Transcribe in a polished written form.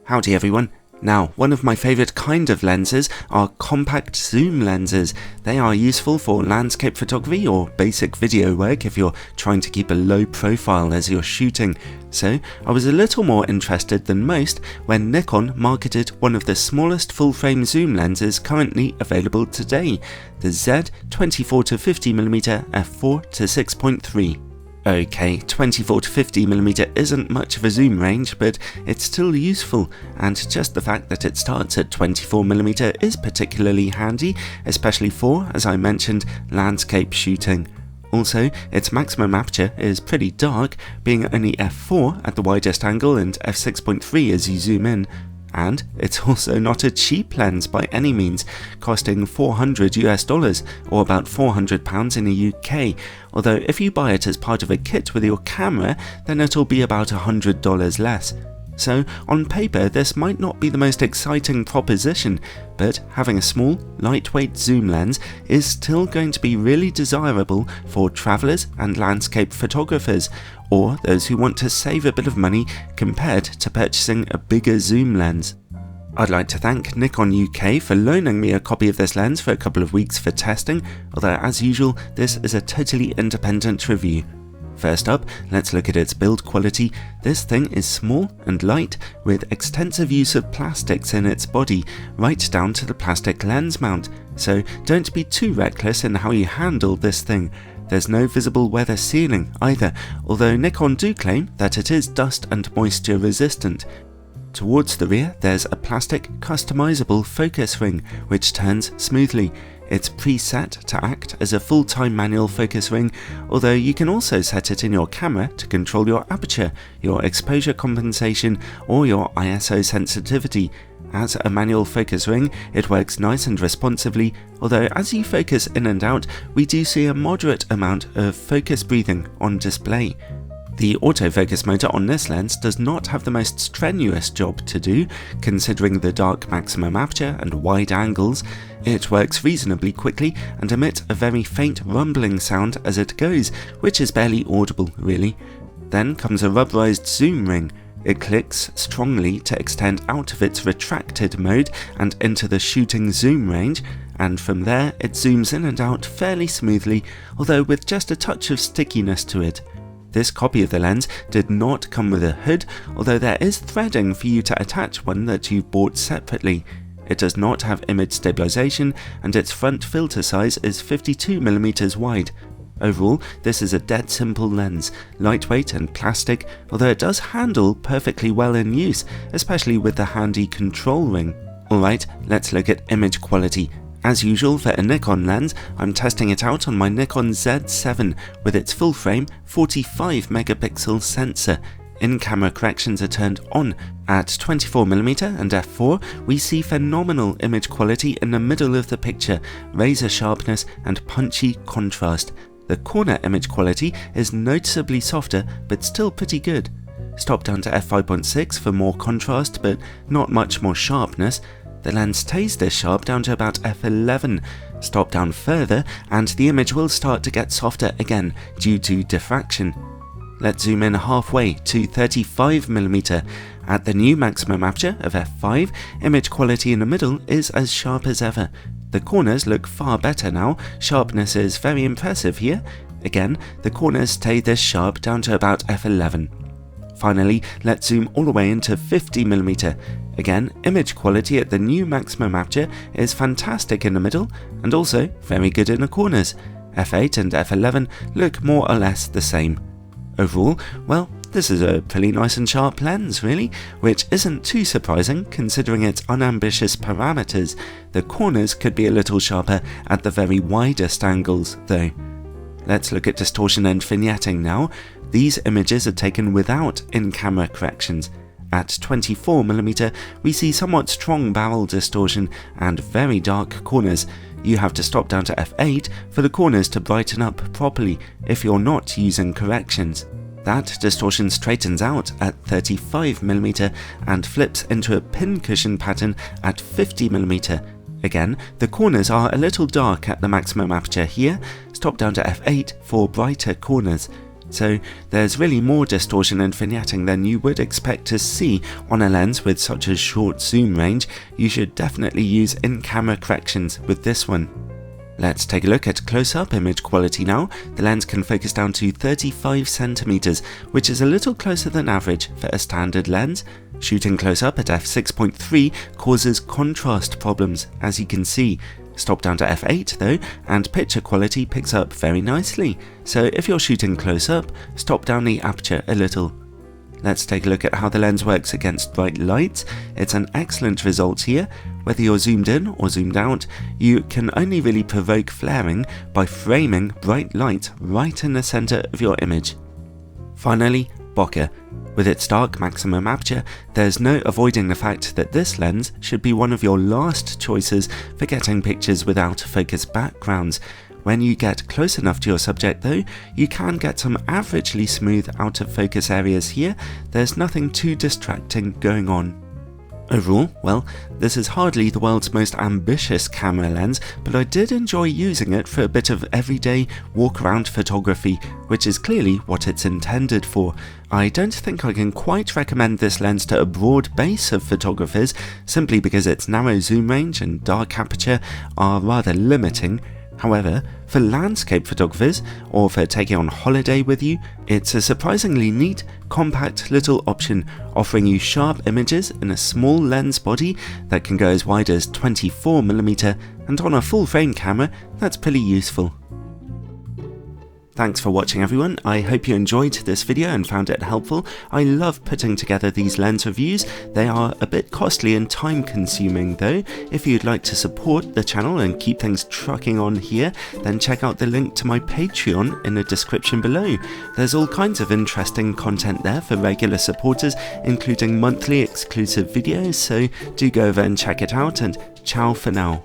Howdy everyone. Now, one of my favourite kind of lenses are compact zoom lenses. They are useful for landscape photography or basic video work if you're trying to keep a low profile as you're shooting. So, I was a little more interested than most when Nikon marketed one of the smallest full-frame zoom lenses currently available today, the Z 24-50mm f4 to 6.3. Okay, 24-50mm isn't much of a zoom range, but it's still useful, and just the fact that it starts at 24mm is particularly handy, especially for, as I mentioned, landscape shooting. Also, its maximum aperture is pretty dark, being only f4 at the widest angle and f6.3 as you zoom in. And it's also not a cheap lens by any means, costing $400 or about £400 in the UK, although if you buy it as part of a kit with your camera, then it'll be about $100 less. So on paper this might not be the most exciting proposition, but having a small, lightweight zoom lens is still going to be really desirable for travellers and landscape photographers, or those who want to save a bit of money compared to purchasing a bigger zoom lens. I'd like to thank Nikon UK for loaning me a copy of this lens for a couple of weeks for testing, although as usual this is a totally independent review. First up, let's look at its build quality. This thing is small and light, with extensive use of plastics in its body, right down to the plastic lens mount, so don't be too reckless in how you handle this thing. There's no visible weather sealing either, although Nikon do claim that it is dust and moisture resistant. Towards the rear there's a plastic customizable focus ring, which turns smoothly. It's preset to act as a full-time manual focus ring, although you can also set it in your camera to control your aperture, your exposure compensation, or your ISO sensitivity. As a manual focus ring, it works nice and responsively, although as you focus in and out, we do see a moderate amount of focus breathing on display. The autofocus motor on this lens does not have the most strenuous job to do, considering the dark maximum aperture and wide angles. It works reasonably quickly and emits a very faint rumbling sound as it goes, which is barely audible really. Then comes a rubberized zoom ring. It clicks strongly to extend out of its retracted mode and into the shooting zoom range, and from there it zooms in and out fairly smoothly, although with just a touch of stickiness to it. This copy of the lens did not come with a hood, although there is threading for you to attach one that you've bought separately. It does not have image stabilization, and its front filter size is 52mm wide. Overall, this is a dead simple lens, lightweight and plastic, although it does handle perfectly well in use, especially with the handy control ring. Alright, let's look at image quality. As usual for a Nikon lens, I'm testing it out on my Nikon Z7 with its full-frame 45-megapixel sensor. In-camera corrections are turned on. At 24mm and f4, we see phenomenal image quality in the middle of the picture, razor sharpness and punchy contrast. The corner image quality is noticeably softer but still pretty good. Stop down to f5.6 for more contrast but not much more sharpness. The lens stays this sharp down to about f11. Stop down further and the image will start to get softer again due to diffraction. Let's zoom in halfway to 35mm. At the new maximum aperture of f5, image quality in the middle is as sharp as ever. The corners look far better now, sharpness is very impressive here. Again, the corners stay this sharp down to about f11. Finally, let's zoom all the way into 50mm. Again, image quality at the new maximum aperture is fantastic in the middle, and also very good in the corners. f8 and f11 look more or less the same. Overall, well, this is a pretty nice and sharp lens really, which isn't too surprising considering its unambitious parameters. The corners could be a little sharper at the very widest angles though. Let's look at distortion and vignetting now. These images are taken without in-camera corrections. At 24mm, we see somewhat strong barrel distortion and very dark corners. You have to stop down to f8 for the corners to brighten up properly if you're not using corrections. That distortion straightens out at 35mm and flips into a pincushion pattern at 50mm. Again, the corners are a little dark at the maximum aperture here. Stop down to f8 for brighter corners. So there's really more distortion and vignetting than you would expect to see on a lens with such a short zoom range. You should definitely use in-camera corrections with this one. Let's take a look at close-up image quality now. The lens can focus down to 35 centimeters, which is a little closer than average for a standard lens. Shooting close-up at f6.3 causes contrast problems, as you can see. Stop down to f8 though, and picture quality picks up very nicely. So if you're shooting close-up, stop down the aperture a little. Let's take a look at how the lens works against bright lights. It's an excellent result here. Whether you're zoomed in or zoomed out, you can only really provoke flaring by framing bright light right in the center of your image. Finally, bokeh. With its dark maximum aperture, there's no avoiding the fact that this lens should be one of your last choices for getting pictures without focus backgrounds. When you get close enough to your subject though, you can get some averagely smooth out of focus areas here. There's nothing too distracting going on. Overall, well, this is hardly the world's most ambitious camera lens, but I did enjoy using it for a bit of everyday walk-around photography, which is clearly what it's intended for. I don't think I can quite recommend this lens to a broad base of photographers, simply because its narrow zoom range and dark aperture are rather limiting. However, for landscape photographers, or for taking on holiday with you, it's a surprisingly neat, compact little option, offering you sharp images in a small lens body that can go as wide as 24mm, and on a full frame camera, that's pretty useful. Thanks for watching everyone. I hope you enjoyed this video and found it helpful. I love putting together these lens reviews. They are a bit costly and time consuming though. If you'd like to support the channel and keep things trucking on here, then check out the link to my Patreon in the description below. There's all kinds of interesting content there for regular supporters, including monthly exclusive videos, so do go over and check it out, and ciao for now.